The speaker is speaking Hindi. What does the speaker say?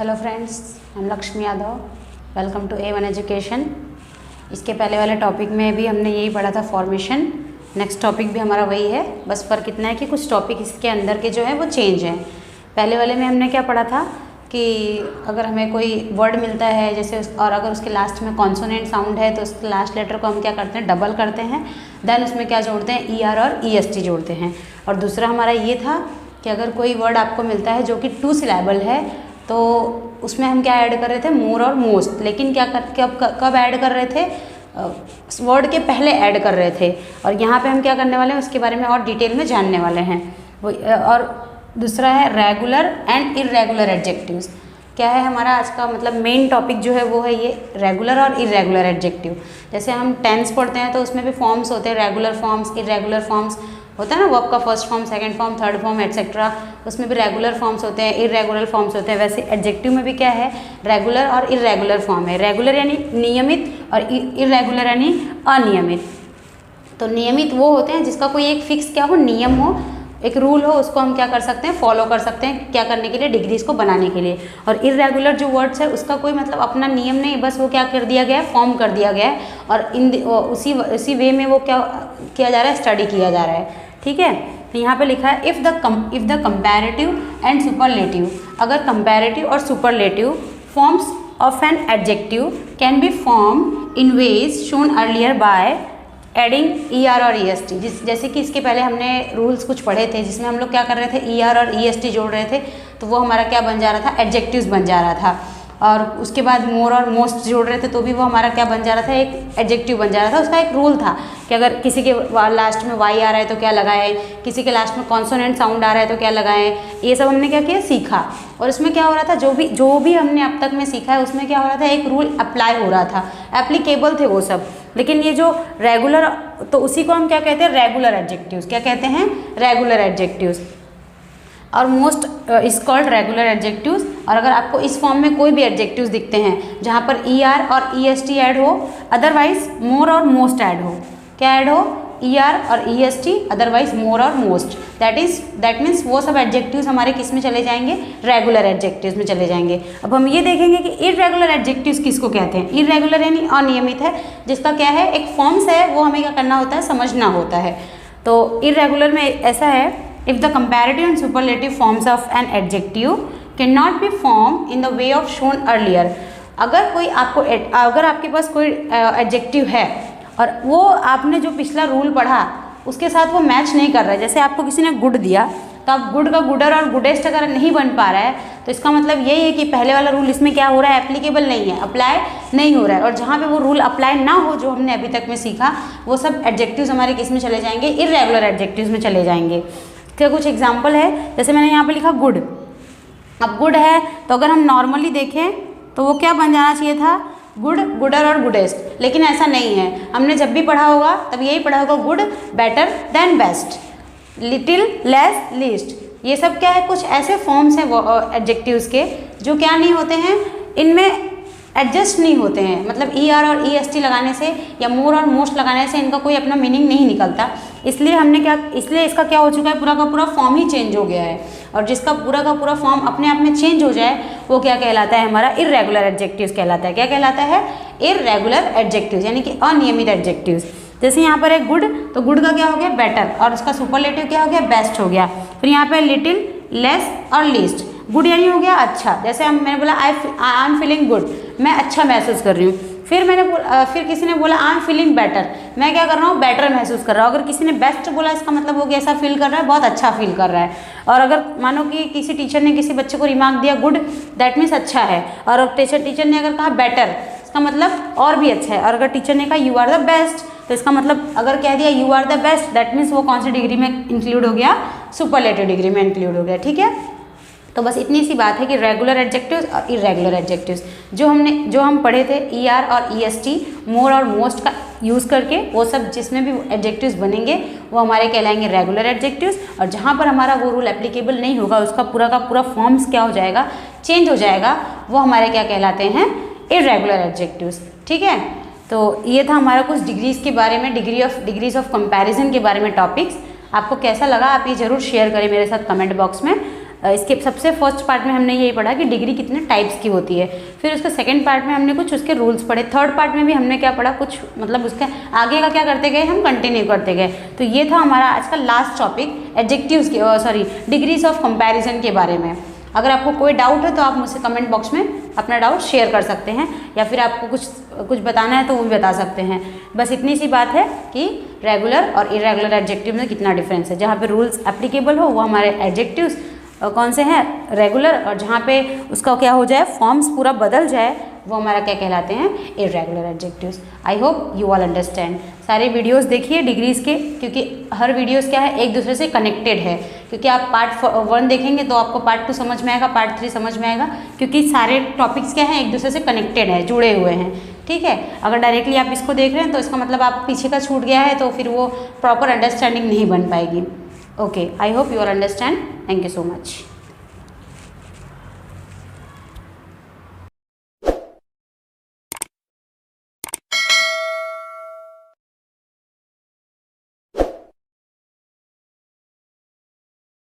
Hello friends, I'm Lakshmi Yadav. Welcome to A1 education. इसके पहले वाले टॉपिक में भी हमने यही पढ़ा था, फॉर्मेशन। नेक्स्ट टॉपिक भी हमारा वही है, बस फ़र्क इतना है कि कुछ टॉपिक इसके अंदर के जो है वो चेंज हैं। पहले वाले में हमने क्या पढ़ा था कि अगर हमें कोई वर्ड मिलता है जैसे और अगर उसके लास्ट में कॉन्सोनेंट साउंड है तो उसके लास्ट लेटर को हम क्या करते हैं, डबल करते हैं। देन उसमें क्या जोड़ते हैं, ER और EST जोड़ते हैं। और दूसरा हमारा ये था कि अगर कोई वर्ड आपको मिलता है जो कि 2 सिलेबल है तो उसमें हम क्या ऐड कर रहे थे, मोर और मोस्ट। लेकिन कब ऐड कर रहे थे, वर्ड के पहले ऐड कर रहे थे। और यहाँ पे हम क्या करने वाले हैं उसके बारे में और डिटेल में जानने वाले हैं। वो और दूसरा है रेगुलर एंड इर्रेगुलर एडजेक्टिव्स। क्या है हमारा आज का मतलब मेन टॉपिक जो है वो है ये रेगुलर और इर्रेगुलर एडजेक्टिव। जैसे हम टेंस पढ़ते हैं तो उसमें भी फॉर्म्स होते हैं, रेगुलर फॉर्म्स, इर्रेगुलर फॉर्म्स होता है ना, वर्ब का first form, second form, third form etcetera. उसमें भी रेगुलर फॉर्म्स होते हैं, इर्रेगुलर फॉर्म्स होते हैं। वैसे एडजेक्टिव में भी क्या है, रेगुलर और इर्रेगुलर फॉर्म है। रेगुलर यानी नियमित और इर्रेगुलर यानी अनियमित। तो नियमित वो होते हैं जिसका कोई एक फिक्स क्या हो, नियम हो, एक रूल हो, उसको हम क्या कर सकते हैं, फॉलो कर सकते हैं। क्या करने के लिए, डिग्रीज को बनाने के लिए। और इर्रेगुलर जो वर्ड्स है उसका कोई मतलब अपना नियम नहीं, बस वो क्या कर दिया गया है, फॉर्म कर दिया गया है और उसी वे में वो क्या किया जा रहा है, स्टडी किया जा रहा है। ठीक है, तो यहाँ पे लिखा है if the comparative and superlative. अगर कंपैरेटिव और superlative forms of an adjective can be form in ways shown earlier by adding ER और EST। जैसे कि इसके पहले हमने रूल्स कुछ पढ़े थे जिसमें हम लोग क्या कर रहे थे, ER और EST जोड़ रहे थे, तो वो हमारा क्या बन जा रहा था, एडजेक्टिव्स बन जा रहा था। और उसके बाद मोर और मोस्ट जोड़ रहे थे तो भी वो हमारा क्या बन जा रहा था, एक एडजेक्टिव बन जा रहा था। उसका एक रूल था कि अगर किसी के लास्ट में Y आ रहा है तो क्या लगाएं, किसी के लास्ट में कॉन्सोनेंट साउंड आ रहा है तो क्या लगाएं। ये सब हमने क्या किया, सीखा। और उसमें क्या हो रहा था, जो भी हमने अब तक में सीखा है उसमें क्या हो रहा था, एक रूल अप्लाई हो रहा था, एप्लीकेबल थे वो सब। लेकिन ये जो रेगुलर, तो उसी को हम क्या कहते हैं, रेगुलर एडजेक्टिव्स। क्या कहते हैं, रेगुलर एडजेक्टिव्स। और most is called regular adjectives. और अगर आपको इस फॉर्म में कोई भी एडजेक्टिव्स दिखते हैं जहाँ पर ER और EST ऐड हो, अदरवाइज मोर और मोस्ट ऐड हो। क्या ऐड हो, ER और EST, अदरवाइज मोर और मोस्ट। दैट मीन्स वो सब एडजेक्टिव्स हमारे किस में चले जाएंगे, रेगुलर एडजेक्टिव्स में चले जाएंगे। अब हम ये देखेंगे कि इर्रेगुलर एडजेक्टिव्स किसको कहते हैं। इर्रेगुलर यानी अनियमित है, जिसका क्या है, एक फॉर्म्स है, वो हमें क्या करना होता है, समझना होता है। तो इर्रेगुलर में ऐसा है, if the comparative and superlative forms of an adjective cannot be formed in the way of shown earlier। अगर आपके पास कोई एडजेक्टिव है और वो आपने जो पिछला रूल पढ़ा उसके साथ वो मैच नहीं कर रहा है, जैसे आपको किसी ने गुड दिया तो आप गुड का गुडर और गुडेस्ट अगर नहीं बन पा रहा है तो इसका मतलब यही है कि पहले वाला रूल इसमें क्या हो रहा है, एप्लीकेबल नहीं है, अप्लाई नहीं हो रहा है। और जहाँ पे वो रूल अप्लाई ना हो जो हमने अभी तक में सीखा, वो सब एडजेक्टिव्स हमारे किस में चले जाएंगे, इर्रेगुलर एडजेक्टिव्स में चले जाएंगे। क्या कुछ एग्जाम्पल है, जैसे मैंने यहाँ पे लिखा गुड। अब गुड है तो अगर हम नॉर्मली देखें तो वो क्या बन जाना चाहिए था, गुड, गुडर और गुडेस्ट। लेकिन ऐसा नहीं है, हमने जब भी पढ़ा होगा तब यही पढ़ा होगा, good, better than best, little, less, least. ये सब क्या है, कुछ ऐसे फॉर्म्स हैं एडजेक्टिव्स के जो क्या नहीं होते हैं, इनमें एडजस्ट नहीं होते हैं। मतलब ER और EST लगाने से या मोर और मोस्ट लगाने से इनका कोई अपना मीनिंग नहीं निकलता। इसलिए इसका क्या हो चुका है, पूरा का पूरा फॉर्म ही चेंज हो गया है। और जिसका पूरा का पूरा फॉर्म अपने आप में चेंज हो जाए वो क्या कहलाता है, हमारा इर्रेगुलर एडजेक्टिव्स कहलाता है। क्या कहलाता है, इर्रेगुलर एडजेक्टिव्स, यानी कि अनियमित एडजेक्टिव्स। जैसे यहाँ पर है गुड, तो गुड का क्या हो गया, बेटर, और उसका सुपरलेटिव क्या हो गया, बेस्ट हो गया। फिर यहाँ पर लिटिल, लेस और लीस्ट। गुड यानी हो गया अच्छा, जैसे मैंने बोला आई एम फीलिंग गुड, मैं अच्छा महसूस कर रही हूँ। फिर किसी ने बोला आई एम फीलिंग बेटर, मैं क्या कर रहा हूँ, बेटर महसूस कर रहा हूँ। अगर किसी ने बेस्ट बोला इसका मतलब वो कैसा फील कर रहा है, बहुत अच्छा फील कर रहा है। और अगर मानो कि किसी टीचर ने किसी बच्चे को रिमार्क दिया गुड, दैट मीन्स अच्छा है। और टीचर ने अगर कहा बेटर, इसका मतलब और भी अच्छा है। और अगर टीचर ने कहा यू आर द बेस्ट, तो इसका मतलब अगर कह दिया you are the best, that means वो कौन सी डिग्री में इंक्लूड हो गया, सुपरलेटिव डिग्री में इंक्लूड हो गया। ठीक है, तो बस इतनी सी बात है कि रेगुलर एडजेक्टिव्स और इर्रेगुलर एडजेक्टिव्स जो हम पढ़े थे, ER और EST, मोर और मोस्ट का यूज़ करके, वो सब जिसमें भी एडजेक्टिव्स बनेंगे वो हमारे कहलाएंगे रेगुलर एडजेक्टिव्स। और जहाँ पर हमारा वो रूल एप्लीकेबल नहीं होगा, उसका पूरा का पूरा फॉर्म्स क्या हो जाएगा, चेंज हो जाएगा, वो हमारे क्या कहलाते हैं, इर्रेगुलर एडजेक्टिव्स। ठीक है, तो ये था हमारा कुछ डिग्रीज़ के बारे में, डिग्रीज ऑफ कंपैरिजन के बारे में टॉपिक्स। आपको कैसा लगा आप ये ज़रूर शेयर करें मेरे साथ कमेंट बॉक्स में। इसके सबसे फर्स्ट पार्ट में हमने यही पढ़ा कि डिग्री कितने टाइप्स की होती है। फिर उसके सेकंड पार्ट में हमने कुछ उसके रूल्स पढ़े। थर्ड पार्ट में भी हमने क्या पढ़ा, कुछ मतलब उसके आगे का क्या करते गए, हम कंटिन्यू करते गए। तो ये था हमारा आज का लास्ट टॉपिक एडजेक्टिव्स की डिग्रीज ऑफ कंपैरिजन के बारे में। अगर आपको कोई डाउट है तो आप मुझसे कमेंट बॉक्स में अपना डाउट शेयर कर सकते हैं, या फिर आपको कुछ बताना है तो वो भी बता सकते हैं। बस इतनी सी बात है कि रेगुलर और इरेगुलर एडजेक्टिव में कितना डिफरेंस है। जहाँ पे रूल्स एप्लीकेबल हो वो हमारे एडजेक्टिव्स कौन से हैं, रेगुलर, और जहाँ पे उसका क्या हो जाए, फॉर्म्स पूरा बदल जाए, वो हमारा क्या कहलाते हैं, irregular adjectives. I hope you all understand. सारे वीडियोस देखिए डिग्रीज़ के, क्योंकि हर वीडियोस क्या है, एक दूसरे से कनेक्टेड है। क्योंकि आप पार्ट 1 देखेंगे तो आपको पार्ट 2 समझ में आएगा, पार्ट 3 समझ में आएगा, क्योंकि सारे टॉपिक्स क्या हैं, एक दूसरे से कनेक्टेड है, जुड़े हुए हैं। ठीक है, अगर डायरेक्टली आप इसको देख रहे हैं तो इसका मतलब आप पीछे का छूट गया है, तो फिर वो प्रॉपर अंडरस्टैंडिंग नहीं बन पाएगी। Okay, I hope you all understand. Thank you so much.